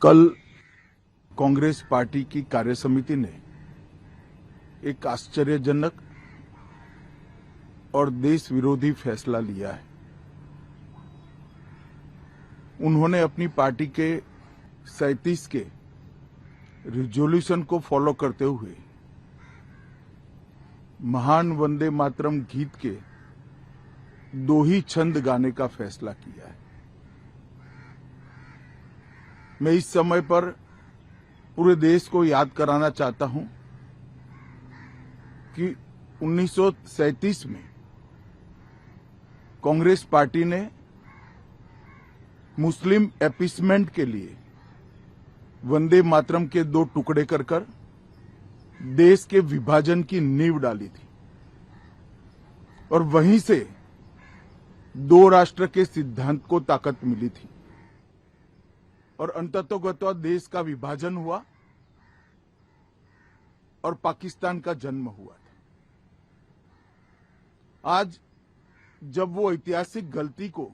कल कांग्रेस पार्टी की कार्यसमिति ने एक आश्चर्यजनक और देश विरोधी फैसला लिया है। उन्होंने अपनी पार्टी के 37 के रिजोल्यूशन को फॉलो करते हुए महान वंदे मातरम गीत के 2 ही छंद गाने का फैसला किया है। मैं इस समय पर पूरे देश को याद कराना चाहता हूं कि 1937 में कांग्रेस पार्टी ने मुस्लिम अपीसमेंट के लिए वंदे मातरम के 2 टुकड़े कर देश के विभाजन की नींव डाली थी और वहीं से 2 राष्ट्र के सिद्धांत को ताकत मिली थी और अंततोगत्वा देश का विभाजन हुआ और पाकिस्तान का जन्म हुआ था। आज जब वो ऐतिहासिक गलती को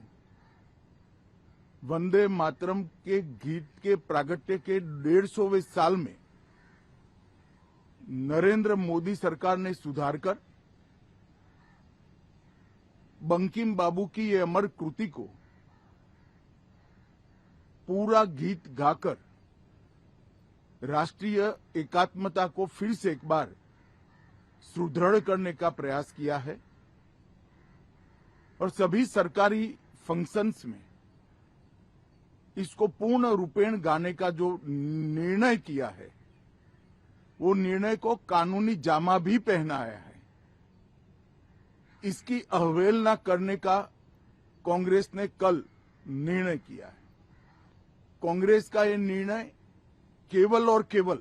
वंदे मातरम के गीत के प्रागट्य के 150वें साल में नरेंद्र मोदी सरकार ने सुधारकर बंकिम बाबू की ये अमर कृति को पूरा गीत गाकर राष्ट्रीय एकात्मता को फिर से एक बार सुदृढ़ करने का प्रयास किया है और सभी सरकारी फंक्शंस में इसको पूर्ण रूपेण गाने का जो निर्णय किया है, वो निर्णय को कानूनी जामा भी पहनाया है। इसकी अवहेलना करने का कांग्रेस ने कल निर्णय किया है। कांग्रेस का ये निर्णय केवल और केवल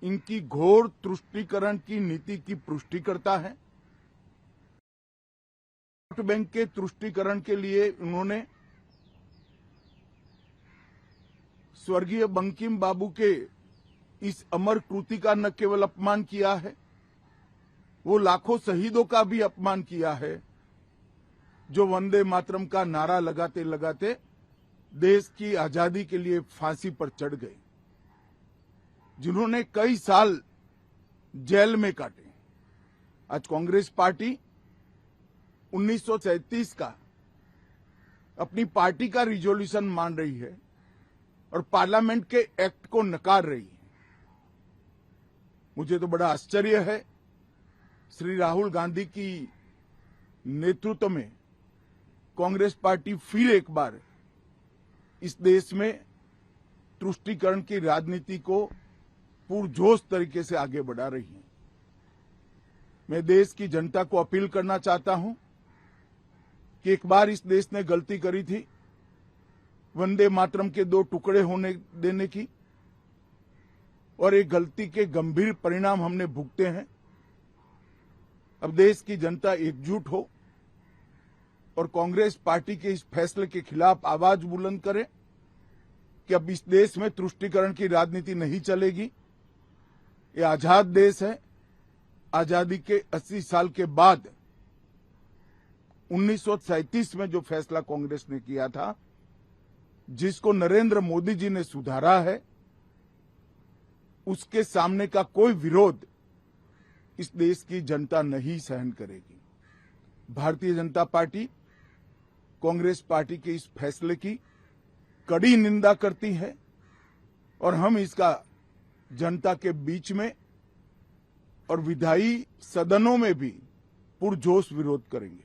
इनकी घोर तुष्टीकरण की नीति की पुष्टि करता है। वोट बैंक के तुष्टीकरण के लिए उन्होंने स्वर्गीय बंकिम बाबू के इस अमर कृति का न केवल अपमान किया है, वो लाखों शहीदों का भी अपमान किया है जो वंदे मातरम का नारा लगाते लगाते देश की आजादी के लिए फांसी पर चढ़ गए, जिन्होंने कई साल जेल में काटे। आज कांग्रेस पार्टी 1937 का अपनी पार्टी का रिजोल्यूशन मान रही है और पार्लियामेंट के एक्ट को नकार रही है। मुझे तो बड़ा आश्चर्य है, श्री राहुल गांधी की नेतृत्व में कांग्रेस पार्टी फिर एक बार इस देश में तुष्टीकरण की राजनीति को पुरजोश तरीके से आगे बढ़ा रही है। मैं देश की जनता को अपील करना चाहता हूं कि एक बार इस देश ने गलती करी थी वंदे मातरम के 2 टुकड़े होने देने की, और एक गलती के गंभीर परिणाम हमने भुगते हैं। अब देश की जनता एकजुट हो और कांग्रेस पार्टी के इस फैसले के खिलाफ आवाज बुलंद करे कि अब इस देश में तुष्टीकरण की राजनीति नहीं चलेगी। ये आजाद देश है। आजादी के 80 साल के बाद 1937 में जो फैसला कांग्रेस ने किया था, जिसको नरेंद्र मोदी जी ने सुधारा है, उसके सामने का कोई विरोध इस देश की जनता नहीं सहन करेगी। भारतीय जनता पार्टी कांग्रेस पार्टी के इस फैसले की कड़ी निंदा करती है और हम इसका जनता के बीच में और विधायी सदनों में भी पुरजोश विरोध करेंगे।